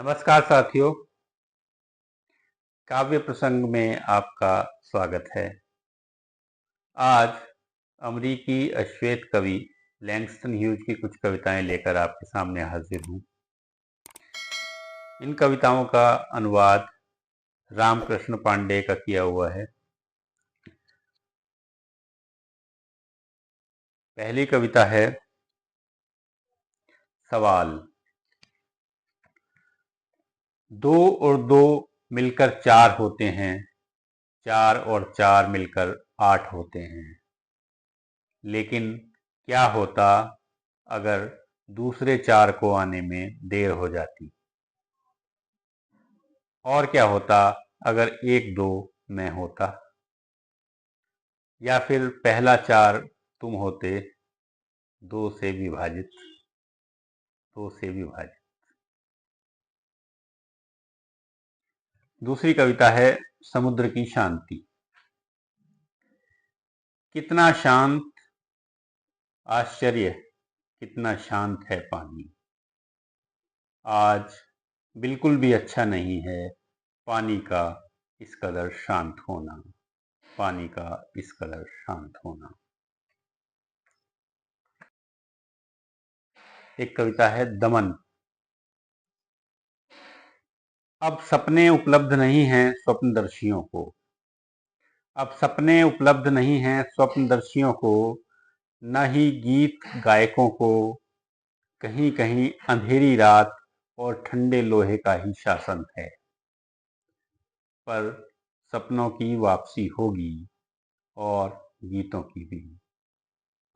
नमस्कार साथियों, काव्य प्रसंग में आपका स्वागत है। आज अमरीकी अश्वेत कवि लैंगस्टन ह्यूज की कुछ कविताएं लेकर आपके सामने हाजिर हूँ। इन कविताओं का अनुवाद रामकृष्ण पांडे का किया हुआ है। पहली कविता है सवाल। 2 और 2 मिलकर 4 होते हैं, 4 और 4 मिलकर 8 होते हैं। लेकिन क्या होता अगर दूसरे 4 को आने में देर हो जाती? और क्या होता अगर 1 2 मैं होता? या फिर पहला 4 तुम होते, 2 से विभाजित, 2 से विभाजित। दूसरी कविता है समुद्र की शांति। कितना शांत, आश्चर्य, कितना शांत है पानी। आज बिल्कुल भी अच्छा नहीं है पानी का इस कदर शांत होना, पानी का इस कदर शांत होना। एक कविता है दमन। अब सपने उपलब्ध नहीं हैं स्वप्नदर्शियों को, अब सपने उपलब्ध नहीं हैं स्वप्नदर्शियों को, न ही गीत गायकों को। कहीं कहीं अंधेरी रात और ठंडे लोहे का ही शासन है। पर सपनों की वापसी होगी और गीतों की भी,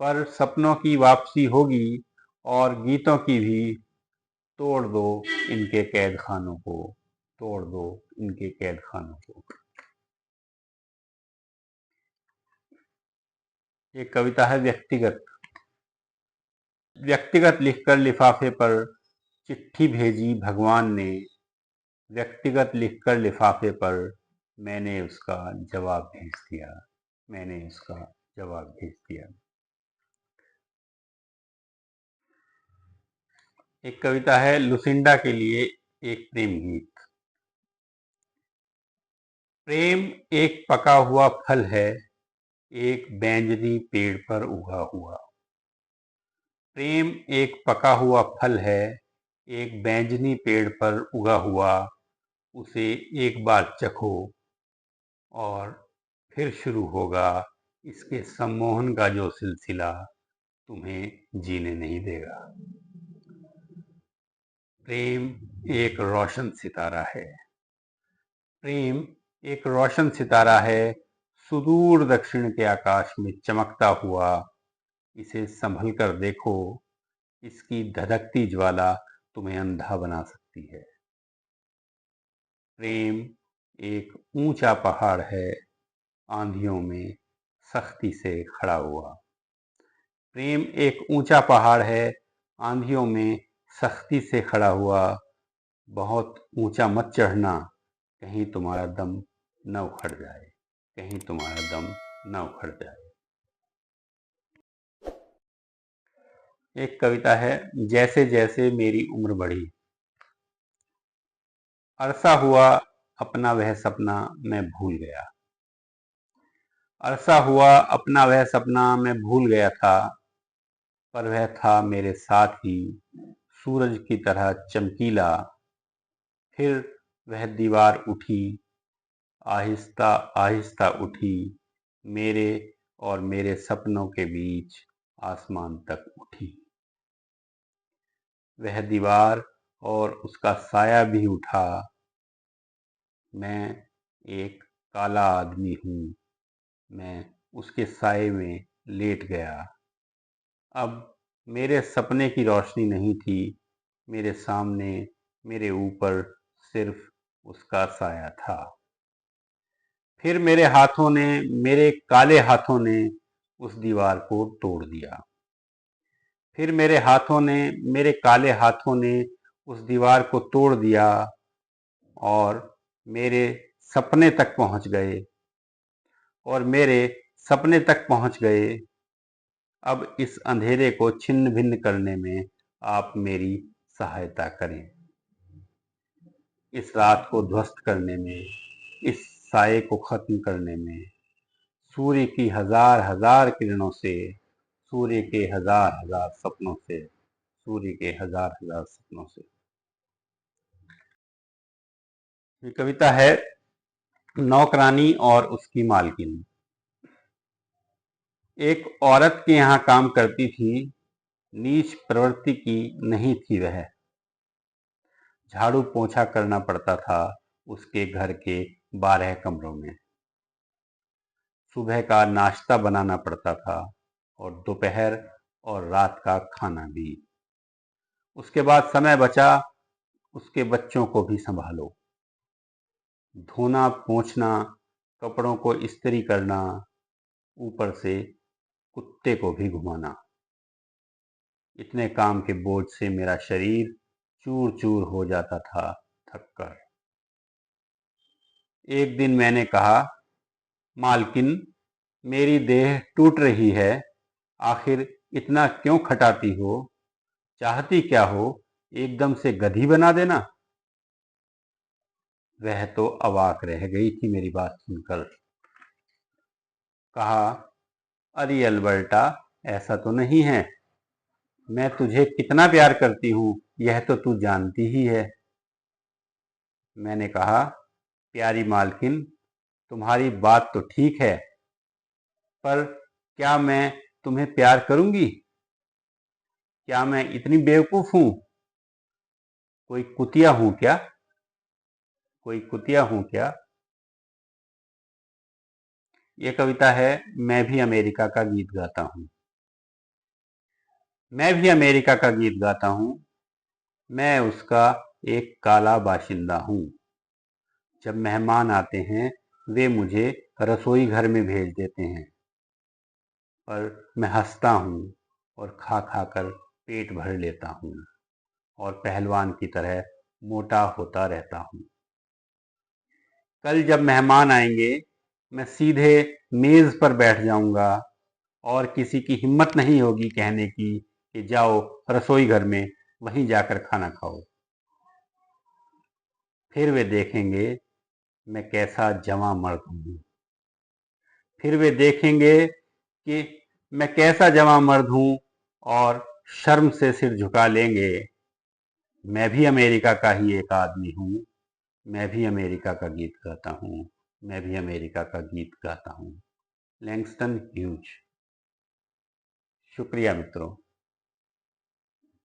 पर सपनों की वापसी होगी और गीतों की भी। तोड़ दो इनके कैद खानों को, तोड़ दो इनके कैद खानों को। एक कविता है व्यक्तिगत। व्यक्तिगत लिखकर लिफाफे पर चिट्ठी भेजी भगवान ने, व्यक्तिगत लिखकर लिफाफे पर मैंने उसका जवाब भेज दिया, मैंने उसका जवाब भेज दिया। एक कविता है लुसिंडा के लिए एक प्रेम गीत। प्रेम एक पका हुआ फल है, एक बैंजनी पेड़ पर उगा हुआ। प्रेम एक पका हुआ फल है, एक बैंजनी पेड़ पर उगा हुआ। उसे एक बार चखो और फिर शुरू होगा इसके सम्मोहन का जो सिलसिला तुम्हें जीने नहीं देगा। प्रेम एक रोशन सितारा है, प्रेम एक रोशन सितारा है, सुदूर दक्षिण के आकाश में चमकता हुआ। इसे संभल कर देखो, इसकी धधकती ज्वाला तुम्हें अंधा बना सकती है। प्रेम एक ऊंचा पहाड़ है, आंधियों में सख्ती से खड़ा हुआ। प्रेम एक ऊंचा पहाड़ है, आंधियों में सख्ती से खड़ा हुआ। बहुत ऊंचा मत चढ़ना, कहीं तुम्हारा दम न उखड़ जाए, कहीं तुम्हारा दम न उखड़ जाए। एक कविता है जैसे जैसे मेरी उम्र बढ़ी। अरसा हुआ अपना वह सपना मैं भूल गया, अरसा हुआ अपना वह सपना मैं भूल गया था। पर वह था मेरे साथ ही सूरज की तरह चमकीला। फिर वह दीवार उठी, आहिस्ता आहिस्ता उठी, मेरे और मेरे सपनों के बीच आसमान तक उठी। वह दीवार और उसका साया भी उठा। मैं एक काला आदमी हूँ, मैं उसके साए में लेट गया। अब मेरे सपने की रोशनी नहीं थी, मेरे सामने, मेरे ऊपर सिर्फ उसका साया था। फिर मेरे हाथों ने, मेरे काले हाथों ने उस दीवार को तोड़ दिया। फिर मेरे हाथों ने, मेरे काले हाथों ने उस दीवार को तोड़ दिया और मेरे सपने तक पहुंच गए, और मेरे सपने तक पहुंच गए। अब इस अंधेरे को छिन्न भिन्न करने में आप मेरी सहायता करें। इस रात को ध्वस्त करने में, इस साये को खत्म करने में, सूर्य की हजार हजार किरणों से, सूर्य के हजार हजार सपनों से, सूर्य के हजार हजार सपनों से। ये कविता है नौकरानी और उसकी मालकिन। एक औरत के यहाँ काम करती थी, नीच प्रवृत्ति की नहीं थी वह। झाड़ू पोंछा करना पड़ता था उसके घर के 12 कमरों में। सुबह का नाश्ता बनाना पड़ता था और दोपहर और रात का खाना भी। उसके बाद समय बचा उसके बच्चों को भी संभालो, धोना पोंछना, कपड़ों को इस्त्री करना, ऊपर से कुत्ते को भी घुमाना। इतने काम के बोझ से मेरा शरीर चूर चूर हो जाता था थककर। एक दिन मैंने कहा, मालकिन, मेरी देह टूट रही है, आखिर इतना क्यों खटाती हो? चाहती क्या हो, एकदम से गधी बना देना? वह तो अवाक रह गई थी मेरी बात सुनकर। कहा, अरे अल्बर्टा, ऐसा तो नहीं है। मैं तुझे कितना प्यार करती हूँ यह तो तू जानती ही है। मैंने कहा, प्यारी मालकिन, तुम्हारी बात तो ठीक है, पर क्या मैं तुम्हें प्यार करूंगी? क्या मैं इतनी बेवकूफ हूं? कोई कुतिया हूं क्या? कोई कुतिया हूं क्या? ये कविता है मैं भी अमेरिका का गीत गाता हूं। मैं भी अमेरिका का गीत गाता हूं, मैं उसका एक काला बाशिंदा हूं। जब मेहमान आते हैं वे मुझे रसोई घर में भेज देते हैं, पर मैं हंसता हूं और खा खा कर पेट भर लेता हूं और पहलवान की तरह मोटा होता रहता हूं। कल जब मेहमान आएंगे मैं सीधे मेज पर बैठ जाऊंगा और किसी की हिम्मत नहीं होगी कहने की कि जाओ रसोई घर में वहीं जाकर खाना खाओ। फिर वे देखेंगे मैं कैसा जवां मर्द हूं। फिर वे देखेंगे कि मैं कैसा जवां मर्द हूं और शर्म से सिर झुका लेंगे। मैं भी अमेरिका का ही एक आदमी हूं, मैं भी अमेरिका का गीत गाता हूं, मैं भी अमेरिका का गीत गाता हूं। Langston Hughes. शुक्रिया मित्रों।